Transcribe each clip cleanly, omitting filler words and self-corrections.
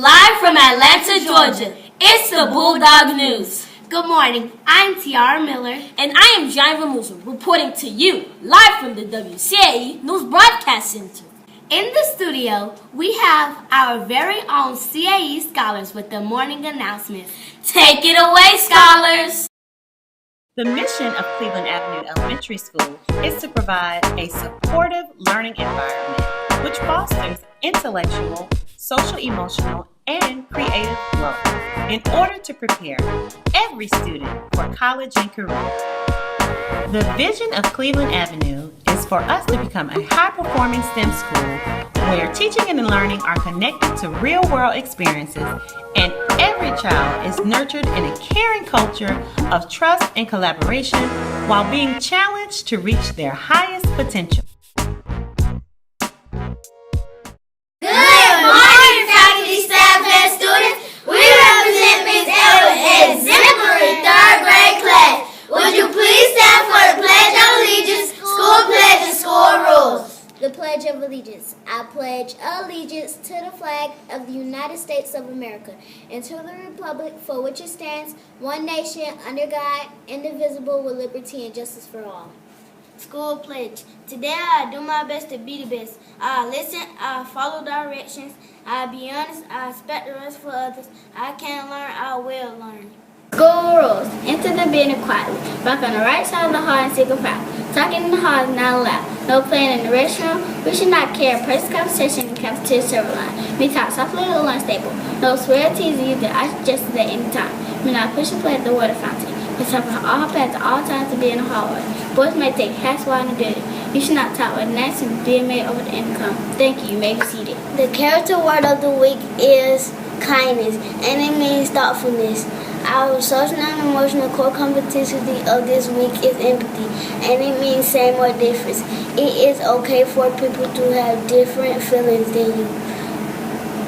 Live from Atlanta, Georgia, it's the Bulldog News. Good morning, I'm Tiara Miller. And I am John Ramusa, reporting to you, live from the WCAE News Broadcast Center. In the studio, we have our very own CAE scholars with the morning announcements. Take it away, scholars! The mission of Cleveland Avenue Elementary School is to provide a supportive learning environment which fosters intellectual, social-emotional, and creative growth in order to prepare every student for college and career. The vision of Cleveland Avenue is for us to become a high-performing STEM school where teaching and learning are connected to real-world experiences and every child is nurtured in a caring culture of trust and collaboration while being challenged to reach their highest potential. Good morning, faculty, staff, and students. We represent Ms. Edwards' exemplary third grade class. Would you please stand for the Pledge of Allegiance, School Pledge, and School Rules? The Pledge of Allegiance. I pledge allegiance to the flag of the United States of America and to the republic for which it stands, one nation, under God, indivisible, with liberty and justice for all. School Pledge. Today I do my best to be the best. I listen, I follow directions, I be honest, I expect the rest for others. I can learn, I will learn. School rules. Enter the building quietly. Walk on the right side of the hall and single file. Talking in the hall is not allowed. No playing in the restroom. We should not carry personal conversation in the cafeteria server line. We talk softly at the lunch table. No swear tease either. I suggest it at any time. We not push and play at the water fountain. We talk about all plans at all times to be in the hallway. Boys may take hats while in the building. You should not talk with names and being made over the intercom. Thank you. You may be seated. The character word of the week is kindness, and it means thoughtfulness. Our social and emotional core competency of this week is empathy, and it means same or difference. It is okay for people to have different feelings than you.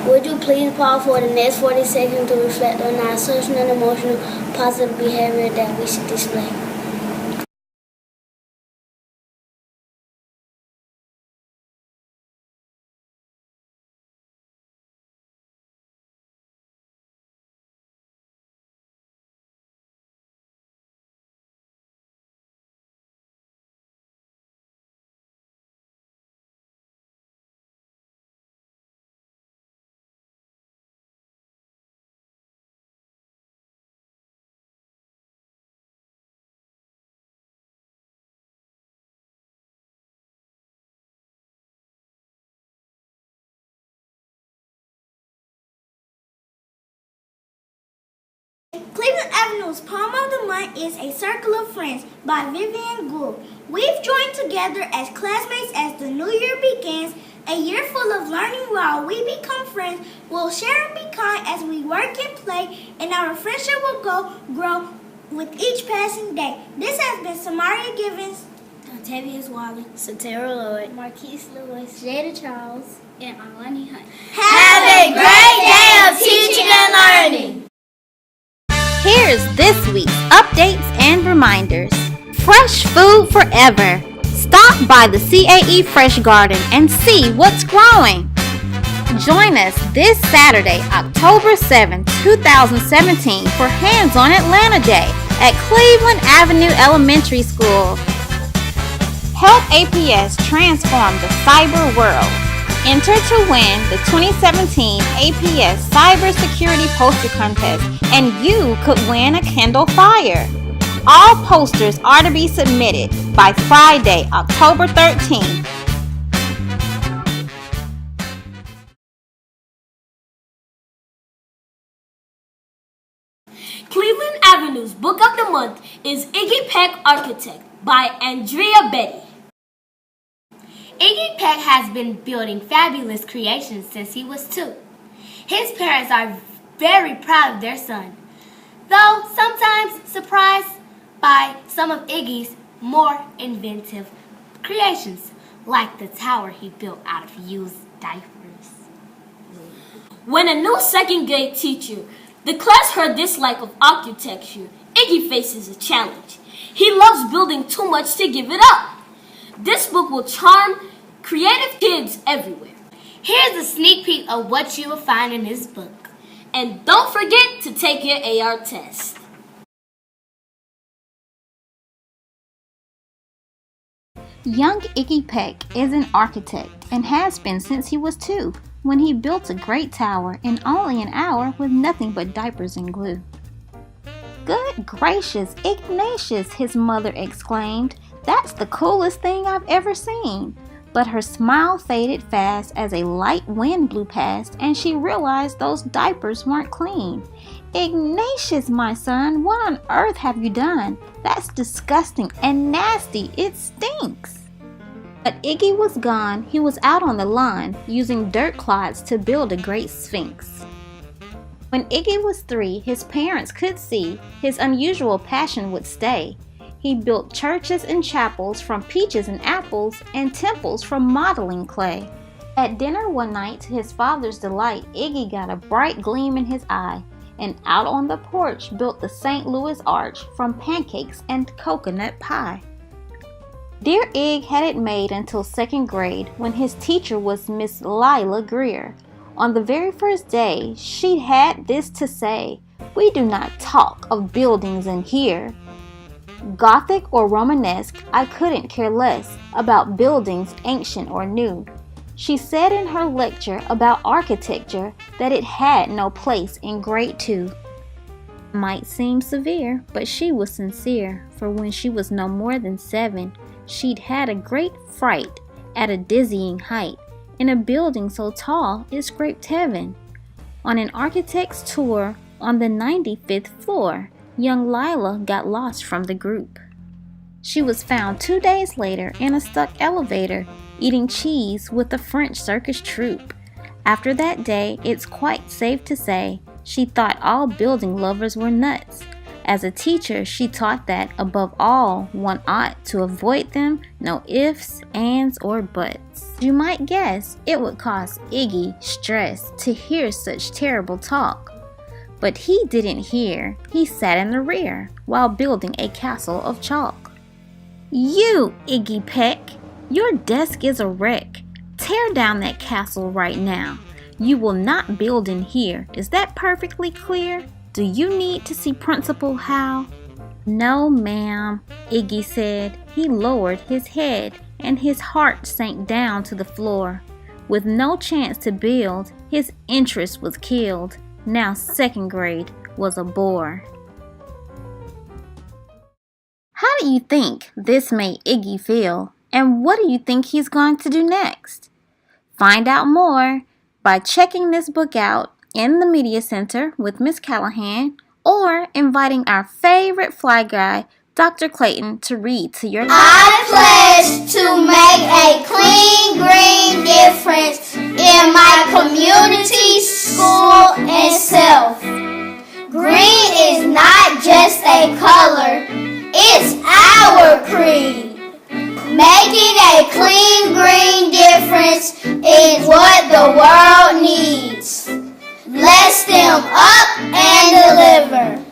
Would you please pause for the next 40 seconds to reflect on our social and emotional positive behavior that we should display? Cleveland Avenue's Poem of the Month is A Circle of Friends by Vivian Gould. We've joined together as classmates as the new year begins, a year full of learning while we become friends. We'll share and be kind as we work and play, and our friendship will grow with each passing day. This has been Samaria Givens, Octavius Wiley, Satara Lloyd, Marquise Lewis, Jada Charles, and Alani Hunt. Have a great day of teaching and learning. Here's this week's updates and reminders. Fresh food forever. Stop by the CAE Fresh Garden and see what's growing. Join us this Saturday, October 7, 2017 for Hands on Atlanta Day at Cleveland Avenue Elementary School. Help APS transform the cyber world. Enter to win the 2017 APS Cybersecurity Poster Contest, and you could win a Kindle Fire. All posters are to be submitted by Friday, October 13th. Cleveland Avenue's Book of the Month is Iggy Peck Architect by Andrea Betty. Iggy Peck has been building fabulous creations since he was 2. His parents are very proud of their son, though sometimes surprised by some of Iggy's more inventive creations, like the tower he built out of used diapers. When a new second grade teacher declares her dislike of architecture, Iggy faces a challenge. He loves building too much to give it up. This book will charm creative kids everywhere. Here's a sneak peek of what you will find in this book. And don't forget to take your AR test. Young Iggy Peck is an architect and has been since he was 2, when he built a great tower in only an hour with nothing but diapers and glue. "Good gracious, Ignatius," his mother exclaimed. "That's the coolest thing I've ever seen." But her smile faded fast as a light wind blew past and she realized those diapers weren't clean. "Ignatius, my son, what on earth have you done? That's disgusting and nasty. It stinks." But Iggy was gone. He was out on the lawn using dirt clods to build a great sphinx. When Iggy was 3, his parents could see his unusual passion would stay. He built churches and chapels from peaches and apples and temples from modeling clay. At dinner one night, to his father's delight, Iggy got a bright gleam in his eye and out on the porch built the St. Louis Arch from pancakes and coconut pie. Dear Ig had it made until 2nd grade when his teacher was Miss Lila Greer. On the very first day, she had this to say: "We do not talk of buildings in here." Gothic or Romanesque, I couldn't care less about buildings ancient or new. She said in her lecture about architecture that it had no place in grade 2. Might seem severe, but she was sincere, for when she was no more than 7, she'd had a great fright at a dizzying height in a building so tall it scraped heaven. On an architect's tour on the 95th floor, young Lila got lost from the group. She was found 2 days later in a stuck elevator, eating cheese with the French circus troupe. After that day, it's quite safe to say she thought all building lovers were nuts. As a teacher, she taught that, above all, one ought to avoid them, no ifs, ands, or buts. You might guess it would cause Iggy stress to hear such terrible talk. But he didn't hear. He sat in the rear while building a castle of chalk. "You, Iggy Peck, your desk is a wreck. Tear down that castle right now. You will not build in here. Is that perfectly clear? Do you need to see Principal Howe?" "No, ma'am," Iggy said. He lowered his head and his heart sank down to the floor. With no chance to build, his interest was killed. Now 2nd grade was a bore. How do you think this made Iggy feel? And what do you think he's going to do next? Find out more by checking this book out in the Media Center with Miss Callahan, or inviting our favorite fly guy, Dr. Clayton, to read to your I pledge to make a clean green difference in my community, school, and self. Green is not just a color, it's our creed. Making a clean green difference is what the world needs. Bless them up and deliver.